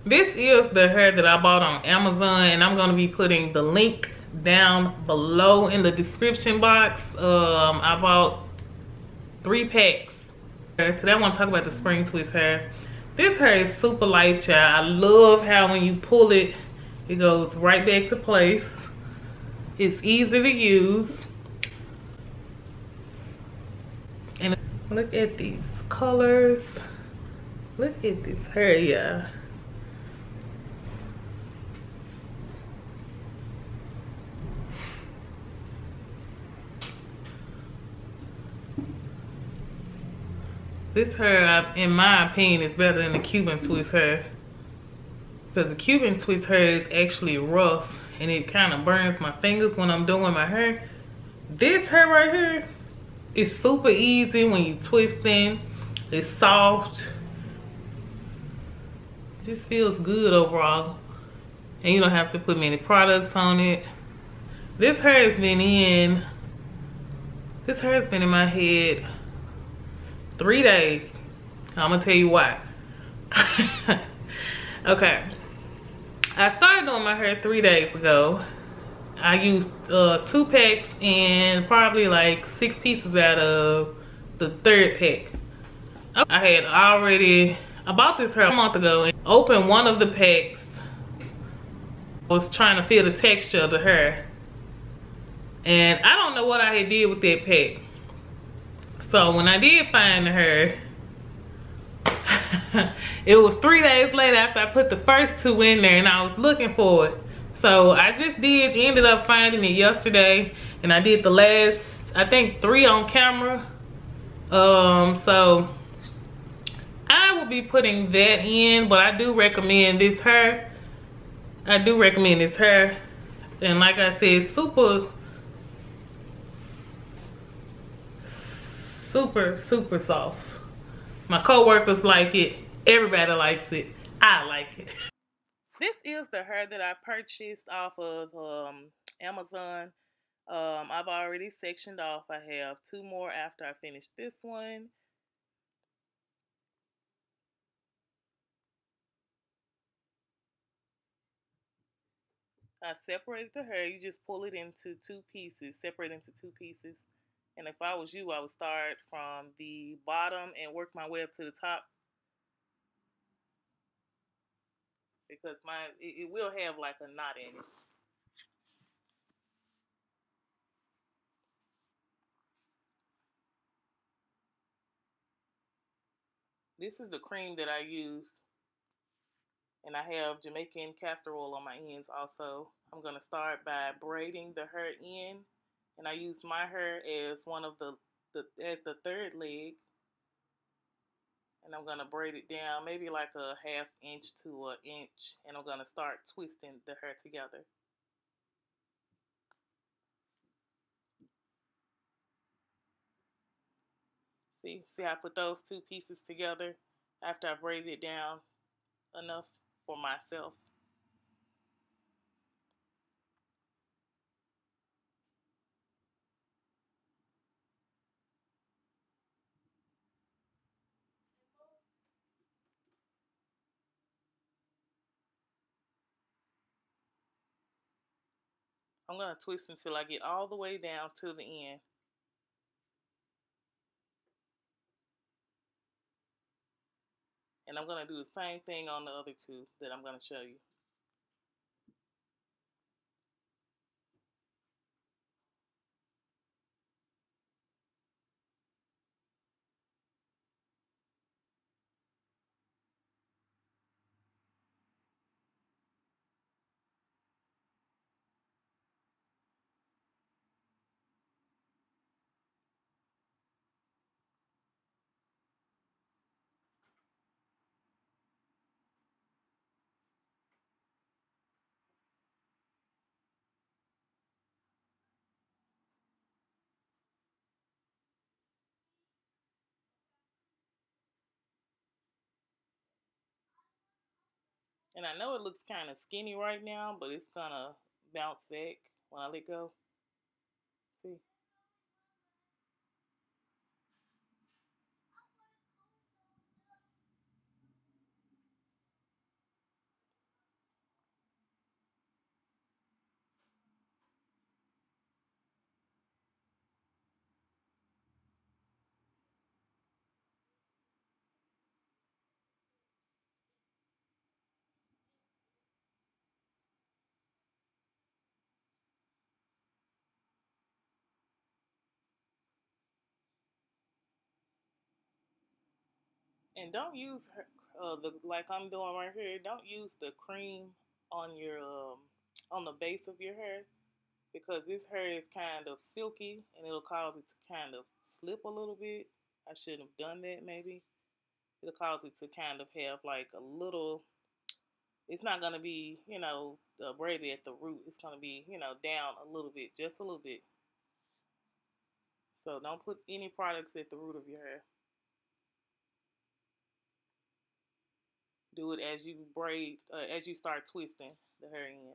This is the hair that I bought on Amazon, and I'm going to be putting the link down below in the description box. I bought 3 packs. Today I want to talk about the spring twist hair. This hair is super light, y'all. I love how when you pull it, it goes right back to place. It's easy to use. And look at these colors. Look at this hair, y'all. This hair, in my opinion, is better than the Cuban twist hair. Because the Cuban twist hair is actually rough and it kind of burns my fingers when I'm doing my hair. This hair right here is super easy when you twist in. It's soft. It just feels good overall. And you don't have to put many products on it. This hair has been in my head 3 days. I'm gonna tell you why. Okay, I started doing my hair 3 days ago. I used 2 packs and probably like 6 pieces out of the 3rd pack. I had already, I bought this hair a month ago and opened one of the packs. I was trying to feel the texture of the hair, and I don't know what I had did with that pack. So when I did find the hair, it was 3 days later after I put the first 2 in there, and I was looking for it. So I just ended up finding it yesterday, and I did the last, I think 3 on camera. So I will be putting that in, but I do recommend this hair. I do recommend this hair. And like I said, super soft. My co-workers like it. Everybody likes it. I like it. This is the hair that I purchased off of Amazon. I've already sectioned off. I have 2 more after I finish this one. I separated the hair. You just pull it into 2 pieces. Separate into 2 pieces. And if I was you, I would start from the bottom and work my way up to the top. Because mine, it will have like a knot in it. This is the cream that I use. And I have Jamaican castor oil on my ends also. I'm going to start by braiding the hair in. And I use my hair as one of the 3rd leg. And I'm going to braid it down maybe like a 1/2 inch to an inch. And I'm going to start twisting the hair together. See how I put those 2 pieces together after I braided it down enough for myself. I'm going to twist until I get all the way down to the end. And I'm going to do the same thing on the other 2 that I'm going to show you. And I know it looks kind of skinny right now, but it's going to bounce back when I let go. See? And don't use like I'm doing right here. Don't use the cream on your on the base of your hair, because this hair is kind of silky and it'll cause it to kind of slip a little bit. I shouldn't have done that. Maybe it'll cause it to kind of have like a little. It's not gonna be braided at the root. It's gonna be down a little bit, just a little bit. So don't put any products at the root of your hair. Do it as you braid, as you start twisting the hair in.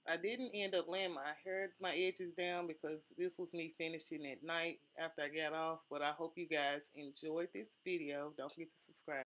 I didn't end up laying my edges down because this was me finishing at night after I got off. But I hope you guys enjoyed this video. Don't forget to subscribe.